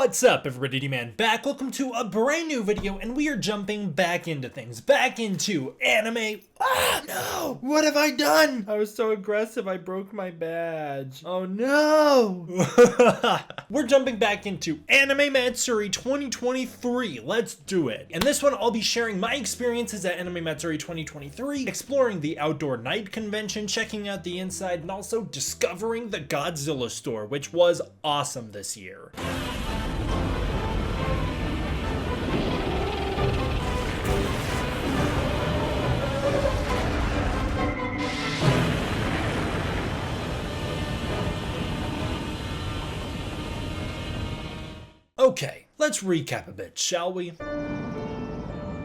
What's up, everybody? D-Man back. Welcome to a brand new video, and we are jumping back into things. Back into anime. Ah, no! What have I done? I was so aggressive, I broke my badge. Oh no! We're jumping back into Anime Matsuri 2023. Let's do it. In this one, I'll be sharing my experiences at Anime Matsuri 2023, exploring the outdoor night convention, checking out the inside, and also discovering the Godzilla store, which was awesome this year. Okay, let's recap a bit, shall we?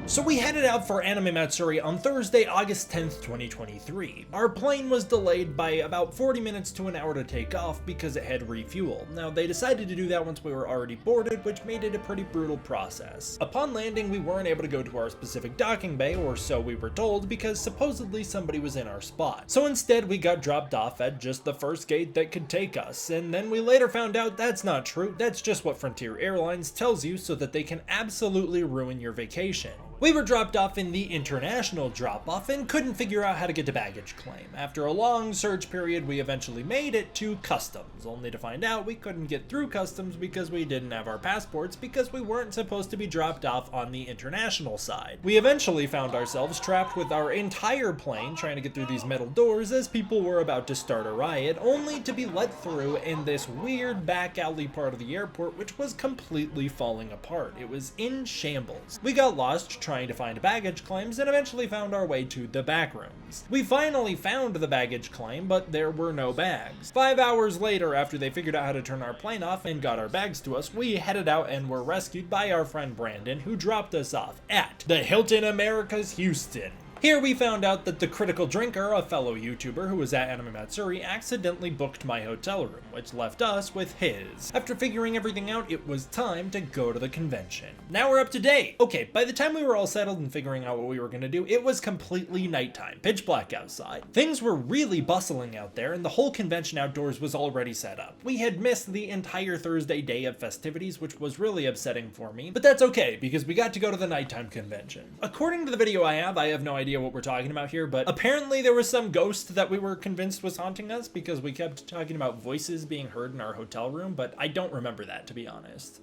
So we headed out for Anime Matsuri on Thursday, August 10th, 2023. Our plane was delayed by about 40 minutes to an hour to take off because it had refueled. Now, they decided to do that once we were already boarded, which made it a pretty brutal process. Upon landing, we weren't able to go to our specific docking bay, or so we were told, because supposedly somebody was in our spot. So instead, we got dropped off at just the first gate that could take us, and then we later found out that's not true. That's just what Frontier Airlines tells you so that they can absolutely ruin your vacation. We were dropped off in the international drop-off and couldn't figure out how to get to baggage claim. After a long search period, we eventually made it to customs, only to find out we couldn't get through customs because we didn't have our passports because we weren't supposed to be dropped off on the international side. We eventually found ourselves trapped with our entire plane trying to get through these metal doors as people were about to start a riot, only to be let through in this weird back alley part of the airport which was completely falling apart. It was in shambles. We got lost trying to find baggage claims and eventually found our way to the back rooms. We finally found the baggage claim, but there were no bags. 5 hours later, after they figured out how to turn our plane off and got our bags to us, we headed out and were rescued by our friend Brandon, who dropped us off at the Hilton Americas Houston. Here we found out that the Critical Drinker, a fellow YouTuber who was at Anime Matsuri, accidentally booked my hotel room, which left us with his. After figuring everything out, it was time to go to the convention. Now we're up to date. Okay, by the time we were all settled and figuring out what we were gonna do, it was completely nighttime, pitch black outside. Things were really bustling out there, and the whole convention outdoors was already set up. We had missed the entire Thursday day of festivities, which was really upsetting for me, but that's okay, because we got to go to the nighttime convention. According to the video I have no idea what we're talking about here, but apparently there was some ghost that we were convinced was haunting us because we kept talking about voices being heard in our hotel room, but I don't remember that, to be honest.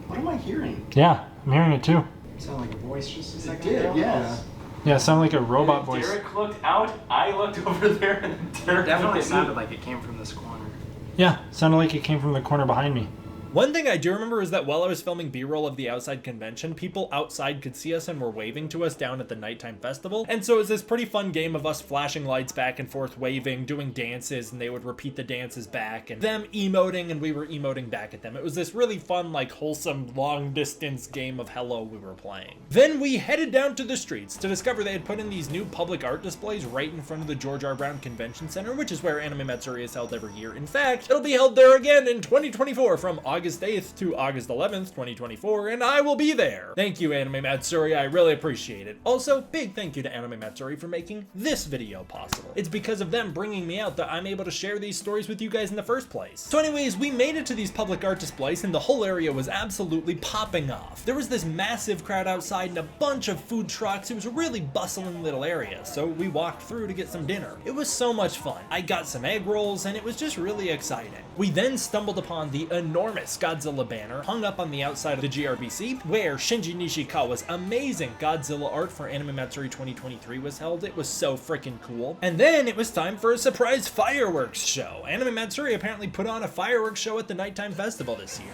What am I hearing? Yeah, I'm hearing it too. It sounded like a voice just a second ago. Yes. Yeah, it sounded like a robot voice. Derek looked out, I looked over there, and Derek Definitely sounded like it came from this corner. Yeah, it sounded like it came from the corner behind me. One thing I do remember is that while I was filming B-roll of the outside convention, people outside could see us and were waving to us down at the nighttime festival. And so it was this pretty fun game of us flashing lights back and forth, waving, doing dances, and they would repeat the dances back, and them emoting and we were emoting back at them. It was this really fun, like, wholesome, long-distance game of Hello we were playing. Then we headed down to the streets to discover they had put in these new public art displays right in front of the George R. Brown Convention Center, which is where Anime Matsuri is held every year. In fact, it'll be held there again in 2024 from August 8th to August 11th, 2024, and I will be there. Thank you, Anime Matsuri, I really appreciate it. Also, big thank you to Anime Matsuri for making this video possible. It's because of them bringing me out that I'm able to share these stories with you guys in the first place. So anyways, we made it to these public art displays and the whole area was absolutely popping off. There was this massive crowd outside and a bunch of food trucks. It was a really bustling little area, so we walked through to get some dinner. It was so much fun. I got some egg rolls and it was just really exciting. We then stumbled upon the enormous Godzilla banner hung up on the outside of the GRBC, where Shinji Nishikawa's amazing Godzilla art for Anime Matsuri 2023 was held. It was so freaking cool. And then it was time for a surprise fireworks show. Anime Matsuri apparently put on a fireworks show at the nighttime festival this year.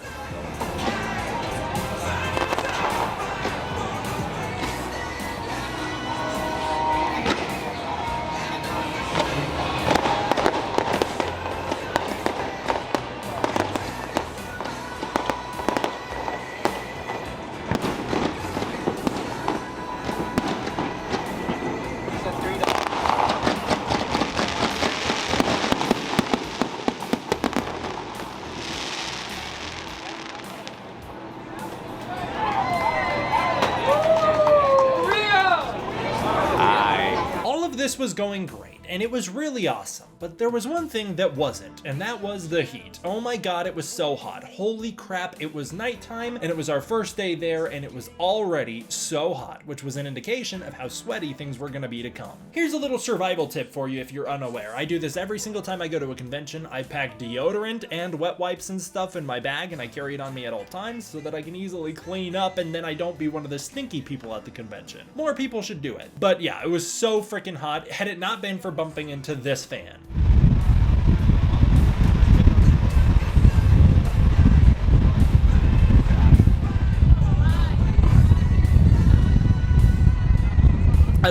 This was going great. and it was really awesome. But there was one thing that wasn't, and that was the heat. Oh my god, it was so hot. Holy crap, it was nighttime, and it was our first day there, and it was already so hot, which was an indication of how sweaty things were gonna be to come. Here's a little survival tip for you if you're unaware. I do this every single time I go to a convention. I pack deodorant and wet wipes and stuff in my bag, and I carry it on me at all times so that I can easily clean up, and then I don't be one of the stinky people at the convention. More people should do it. But yeah, it was so freaking hot, had it not been for bumping into this fan.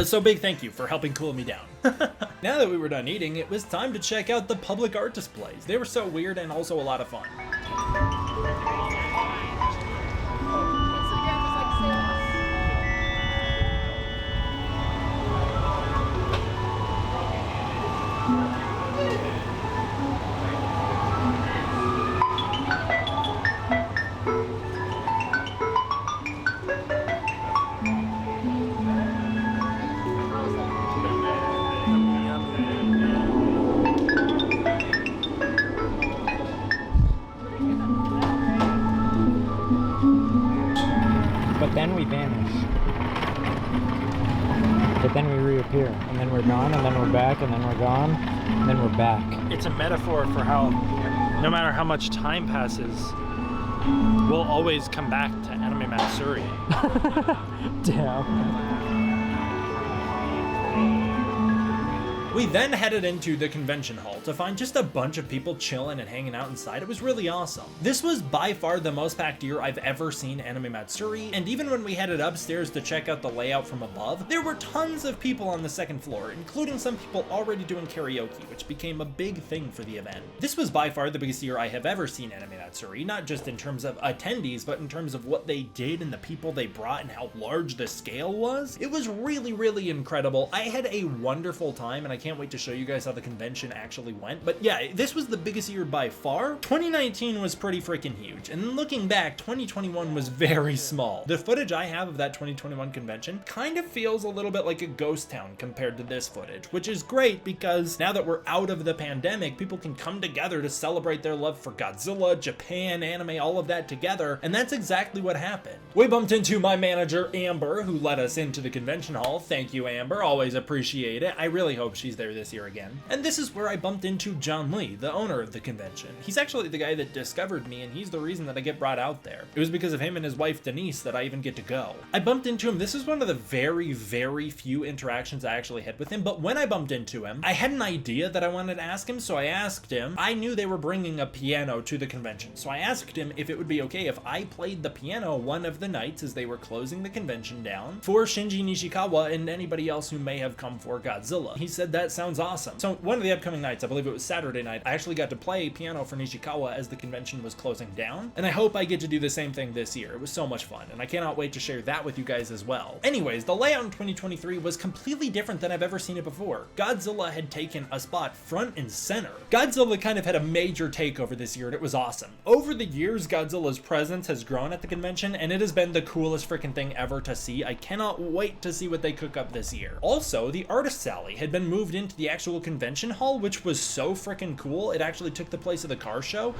So big thank you for helping cool me down. Now that we were done eating, it was time to check out the public art displays. They were so weird and also a lot of fun. But then we vanish. But then we reappear. And then we're gone, and then we're back, and then we're gone, and then we're back. It's a metaphor for how, no matter how much time passes, we'll always come back to Anime Matsuri. Damn. We then headed into the convention hall to find just a bunch of people chilling and hanging out inside. It was really awesome. This was by far the most packed year I've ever seen Anime Matsuri, and even when we headed upstairs to check out the layout from above, there were tons of people on the second floor, including some people already doing karaoke, which became a big thing for the event. This was by far the biggest year I have ever seen Anime Matsuri, not just in terms of attendees, but in terms of what they did and the people they brought and how large the scale was. It was really, really incredible. I had a wonderful time, and I can't wait to show you guys how the convention actually went. But yeah, this was the biggest year by far. 2019 was pretty freaking huge, and looking back, 2021 was very small. The footage I have of that 2021 convention kind of feels a little bit like a ghost town compared to this footage, which is great because now that we're out of the pandemic, people can come together to celebrate their love for Godzilla, Japan, anime, all of that together, and that's exactly what happened. We bumped into my manager, Amber, who let us into the convention hall. Thank you, Amber. Always appreciate it. I really hope she's there this year again. And this is where I bumped into John Lee, the owner of the convention. He's actually the guy that discovered me, and he's the reason that I get brought out there. It was because of him and his wife Denise that I even get to go. I bumped into him. This is one of the very, very few interactions I actually had with him, but when I bumped into him, I had an idea that I wanted to ask him, so I asked him. I knew they were bringing a piano to the convention, so I asked him if it would be okay if I played the piano one of the nights as they were closing the convention down for Shinji Nishikawa and anybody else who may have come for Godzilla. He said that sounds awesome. So one of the upcoming nights, I believe it was Saturday night, I actually got to play piano for Nishikawa as the convention was closing down, and I hope I get to do the same thing this year. It was so much fun, and I cannot wait to share that with you guys as well. Anyways, the layout in 2023 was completely different than I've ever seen it before. Godzilla had taken a spot front and center. Godzilla kind of had a major takeover this year, and it was awesome. Over the years, Godzilla's presence has grown at the convention, and it has been the coolest freaking thing ever to see. I cannot wait to see what they cook up this year. Also, the artist alley had been moved into the actual convention hall, which was so freaking cool. It actually took the place of the car show.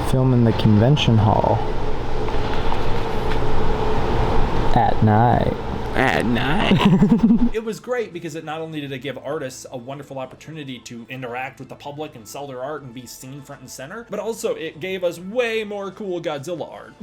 Film in the convention hall. At night. At night. It was great because it not only did it give artists a wonderful opportunity to interact with the public and sell their art and be seen front and center, but also it gave us way more cool Godzilla art.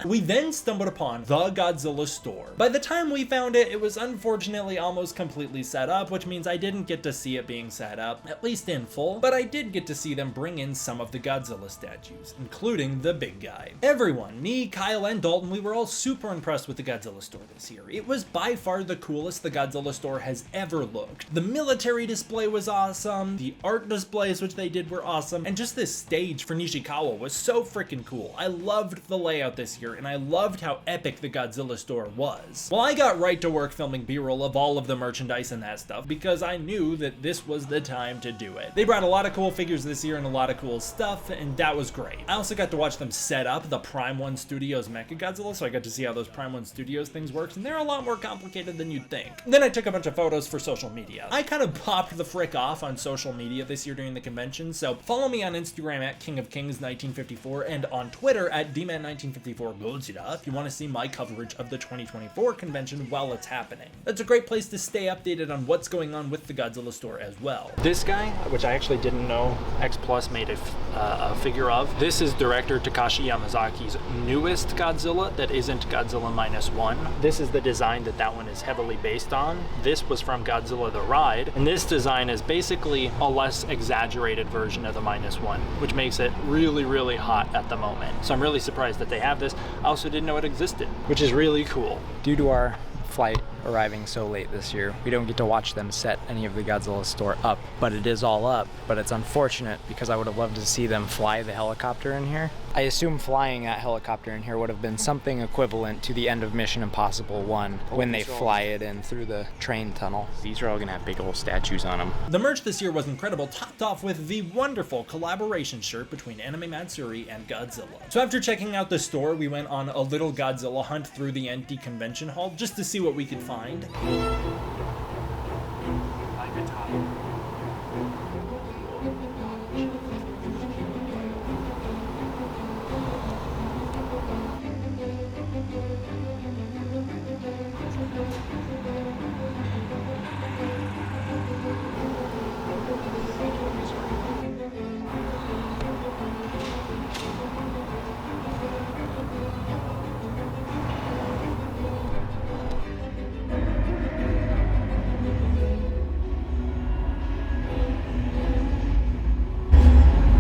We then stumbled upon the Godzilla store. By the time we found it, it was unfortunately almost completely set up, which means I didn't get to see it being set up, at least in full, but I did get to see them bring in some of the Godzilla statues, including the big guy. Everyone, me, Kyle, and Dalton, we were all super impressed with the Godzilla store this year. It was by far the coolest the Godzilla store has ever looked. The military display was awesome, the art displays which they did were awesome, and just this stage for Nishikawa was so freaking cool. I loved the layout this year, and I loved how epic the Godzilla store was. Well, I got right to work filming B-roll of all of the merchandise and that stuff because I knew that this was the time to do it. They brought a lot of cool figures this year and a lot of cool stuff, and that was great. I also got to watch them set up the Prime 1 Studios Mechagodzilla, so I got to see how those Prime 1 Studios things worked, and they're a lot more complicated than you'd think. Then I took a bunch of photos for social media. I kind of popped the frick off on social media this year during the convention, so follow me on Instagram at KingofKings1954 and on Twitter at DMan1954 Gojira if you want to see my coverage of the 2024 convention while it's happening. That's a great place to stay updated on what's going on with the Godzilla store as well. This guy, which I actually didn't know X Plus made a figure of, this is director Takashi Yamazaki's newest Godzilla that isn't Godzilla -1. This is the design that one is heavily based on. This was from Godzilla the Ride, and this design is basically a less exaggerated version of the -1, which makes it really, really hot at the moment. So I'm really surprised that they have this. I also didn't know it existed, which is really cool. Due to our flight arriving so late this year, we don't get to watch them set any of the Godzilla store up, but it is all up. But it's unfortunate because I would have loved to see them fly the helicopter in here. I assume flying that helicopter in here would have been something equivalent to the end of Mission Impossible 1 when they fly it in through the train tunnel. These are all gonna have big old statues on them. The merch this year was incredible, topped off with the wonderful collaboration shirt between Anime Matsuri and Godzilla. So after checking out the store, we went on a little Godzilla hunt through the empty convention hall just to see what we could find.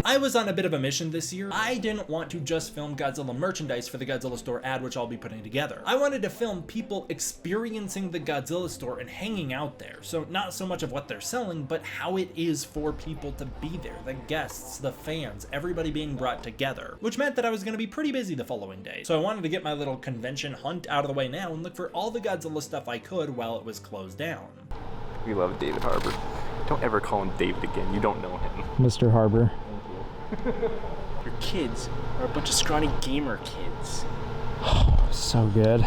I was on a bit of a mission this year. I didn't want to just film Godzilla merchandise for the Godzilla store ad, which I'll be putting together. I wanted to film people experiencing the Godzilla store and hanging out there. So not so much of what they're selling, but how it is for people to be there. The guests, the fans, everybody being brought together. Which meant that I was going to be pretty busy the following day. So I wanted to get my little convention hunt out of the way now and look for all the Godzilla stuff I could while it was closed down. We love David Harbour. Don't ever call him David again. You don't know him. Mr. Harbour. Your kids are a bunch of scrawny gamer kids. So good.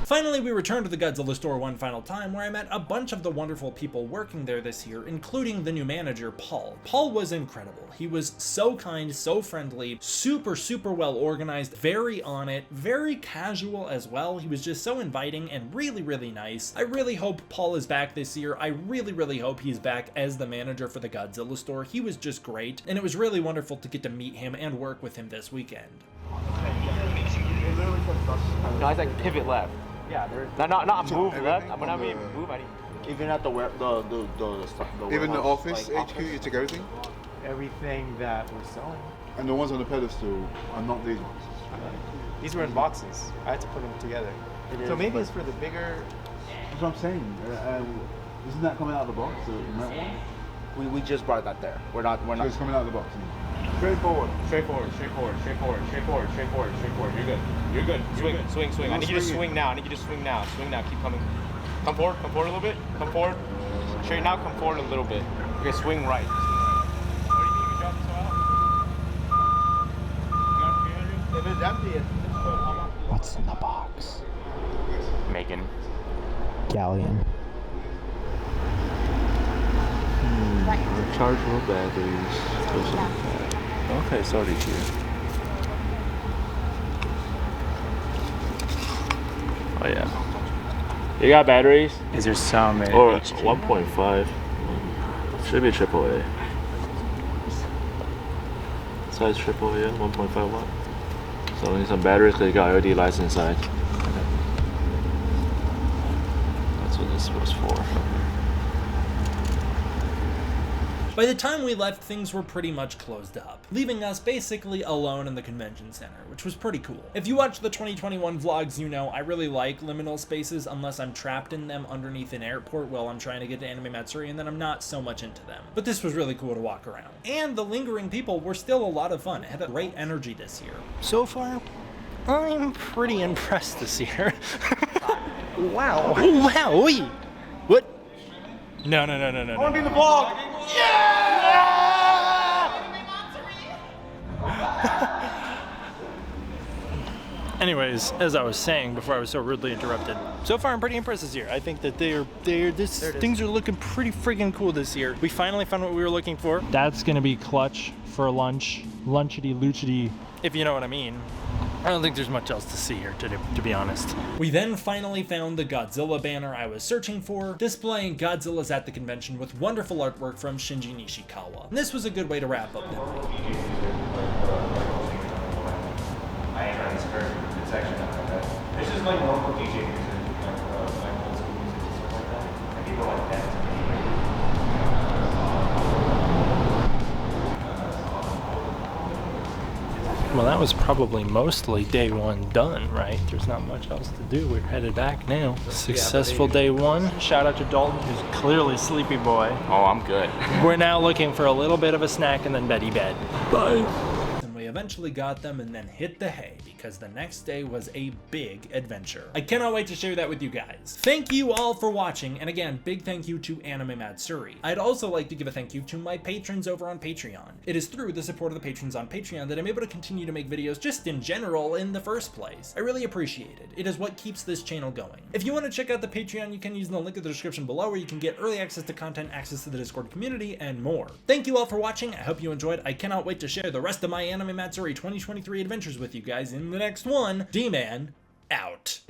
Finally, we returned to the Godzilla store one final time, where I met a bunch of the wonderful people working there this year, including the new manager, Paul. Paul was incredible. He was so kind, so friendly, super, super well organized, very on it, very casual as well. He was just so inviting and really, really nice. I really hope Paul is back this year. I really, really hope he's back as the manager for the Godzilla store. He was just great, and it was really wonderful to get to meet him and work with him this weekend. No, it's like pivot left. Yeah, not move left. When I mean move, I mean even at the even the office like HQ, you take everything. Everything that we're selling. And the ones on the pedestal are not these ones. These were in boxes. I had to put them together. So maybe it's for the bigger. That's what I'm saying. Isn't that coming out of the box? The metal one? we just brought that there. We're not. So it's coming out of the box. Straightforward. You're good. Swing. I need you to swing now. Swing now. Keep coming. Come forward a little bit. Come forward. Straight now, come forward a little bit. Okay, swing right. What do you think you dropped so out? If it's empty, it's good. What's in the box? Megan. Galleon. Rechargeable batteries. Okay, sorry, here. Oh yeah. You got batteries? Is there so many? Or 1.5. Should be AAA. Size AAA, 1.5 watt. So we need some batteries because you got LED lights inside. That's what this was for. By the time we left, things were pretty much closed up, leaving us basically alone in the convention center, which was pretty cool. If you watch the 2021 vlogs, you know I really like liminal spaces unless I'm trapped in them underneath an airport while I'm trying to get to Anime Matsuri, and then I'm not so much into them. But this was really cool to walk around. And the lingering people were still a lot of fun. It had a great energy this year. So far, I'm pretty impressed this year. Wow. Wow. What? No. I want to be in the vlog. Anyways, as I was saying before I was so rudely interrupted, so far I'm pretty impressed this year. I think that things are looking pretty freaking cool this year. We finally found what we were looking for. That's gonna be clutch for lunch, lunchity luchity, if you know what I mean. I don't think there's much else to see here, to be honest. We then finally found the Godzilla banner I was searching for, displaying Godzilla's at the convention with wonderful artwork from Shinji Nishikawa. And this was a good way to wrap up the night. It's actually not that bad. It's just like normal DJ music, like old school music and stuff like that. And people like that. Well, that was probably mostly day one done, right? There's not much else to do. We're headed back now. Successful day one. Shout out to Dalton, who's clearly sleepy boy. Oh, I'm good. We're now looking for a little bit of a snack and then Betty bed. Bye. We eventually got them and then hit the hay because the next day was a big adventure. I cannot wait to share that with you guys. Thank you all for watching, and again, big thank you to Anime Matsuri. I'd also like to give a thank you to my patrons over on Patreon. It is through the support of the patrons on Patreon that I'm able to continue to make videos just in general in the first place. I really appreciate it. It is what keeps this channel going. If you want to check out the Patreon, you can use the link in the description below where you can get early access to content, access to the Discord community, and more. Thank you all for watching. I hope you enjoyed. I cannot wait to share the rest of my Anime Matsuri 2023 adventures with you guys in the next one. D-Man, out.